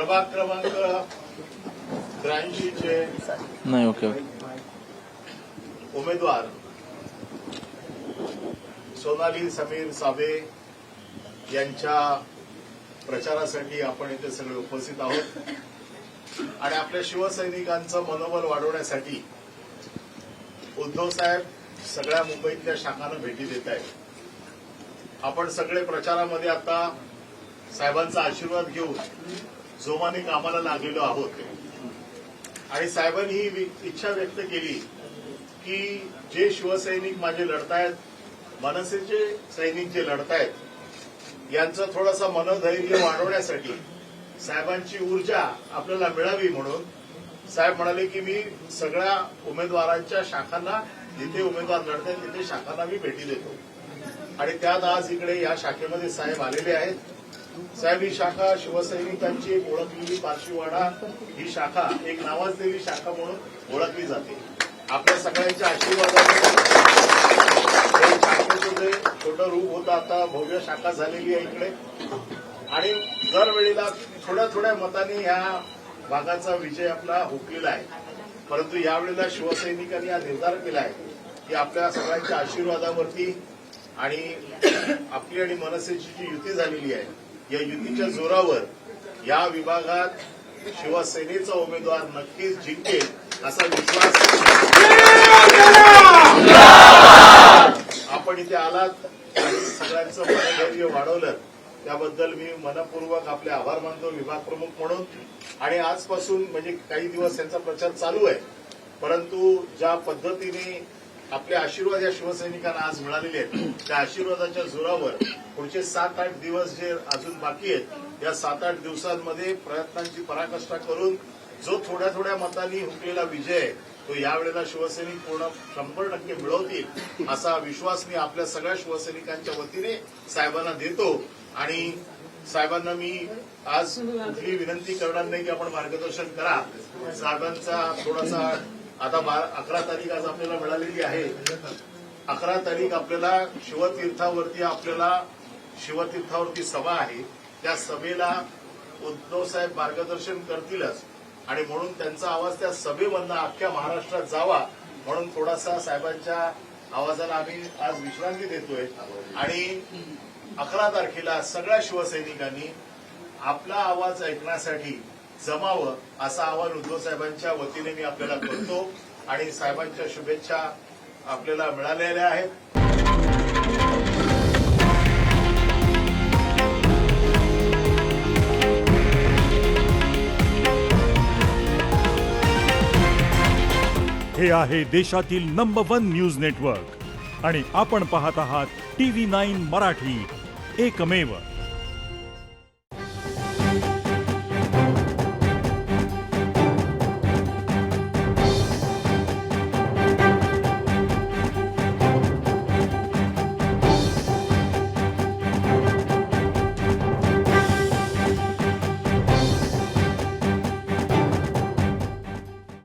प्रभाग क्रमांक 83 चे नाही. Okay okay. उमेदवार सोनाली समीर साबे यांच्या प्रचारासाठी आपण इथे सगळे उपस्थित आहोत आणि आपल्या शिवसैनिकांचं मनोबल वाढवण्यासाठी उद्धव साहेब सगळ्या मुंबईतल्या शाखांना भेटी देत आहेत. आपण सगळे प्रचारामध्ये आता साहेबांचा आशीर्वाद घेऊन जोमाने कामाला लागलेलो आहोत आणि साहेबांनी ही इच्छा व्यक्त केली की जे शिवसैनिक माझे लढतायत, मनसेचे सैनिक जे लढतायत, यांचं थोडासा मनोधैर्य वाढवण्यासाठी साहेबांची ऊर्जा आपल्याला मिळावी म्हणून साहेब म्हणाले की मी सगळ्या उमेदवारांच्या शाखांना, जिथे उमेदवार लढतायत तिथे शाखांना मी भेटी देतो आणि त्यात आज इकडे या शाखेमध्ये साहेब आलेले आहेत. साहेब, ही शाखा शिवसैनिकांची एक ओळखलेली पारशीवाडा ही शाखा एक नावाजलेली शाखा म्हणून ओळखली जाते. आपल्या सगळ्यांच्या आशीर्वादाने हे शाखेचं जे छोटं रूप होतं आता भव्य शाखा झालेली आहे इकडे आणि दरवेळेला थोड्या थोड्या मताने ह्या भागाचा विजय आपला हुकलेला आहे. परंतु यावेळेला शिवसैनिकांनी हा निर्धार केला आहे की आपल्या सगळ्यांच्या आशीर्वादावरती आणि आपली आणि मनसेची जी युती झालेली आहे, या युतीच्या जोरावर या विभागात शिवसेनेचा उमेदवार नक्कीच जिंकेल असा विश्वास आपण इथे आलात आणि सगळ्यांचं मनोधैर्य वाढवलं त्याबद्दल मी मनपूर्वक आपले आभार मानतो विभाग प्रमुख म्हणून. आणि आजपासून म्हणजे काही दिवस यांचा प्रचार चालू आहे, परंतु ज्या पद्धतीने आपले आशीर्वाद या शिवसैनिकांना आज मिळालेले आहेत त्या आशीर्वादाच्या जोरावर पुढचे 7-8 दिवस जे अजून बाकी आहेत या 7-8 दिवसांमध्ये प्रयत्नांची पराकाष्ठा करून जो थोड्या थोड्या मतांनी हुकलेला विजय आहे तो यावेळेला शिवसैनिक पूर्ण 100% मिळवतील असा विश्वास मी आपल्या सगळ्या शिवसैनिकांच्या वतीने साहेबांना देतो. आणि साहेबांना मी आज कुठली विनंती करणार नाही की आपण मार्गदर्शन करा. साहेबांचा थोडासा आता 11 तारीख आज आपल्याला मिळालेली आहे. 11 तारीख आपल्याला शिवतीर्थावरती सभा आहे. त्या सभेला उद्धव साहेब मार्गदर्शन करतीलच आणि म्हणून त्यांचा आवाज त्या सभेमधनं अख्ख्या महाराष्ट्रात जावा म्हणून थोडासा साहेबांच्या आवाजाला आम्ही आज विश्रांती देतोय. आणि 11 तारखेला सगळ्या शिवसैनिकांनी आपला आवाज ऐकण्यासाठी जमावं असं आवाहन उद्धव साहेबांच्या वतीने मी आपल्याला करतो आणि साहेबांच्या शुभेच्छा आपल्याला मिळालेल्या आहेत. हे आहे देशातील नंबर 1 न्यूज नेटवर्क आणि आपण पाहत आहात TV9 मराठी, एकमेव.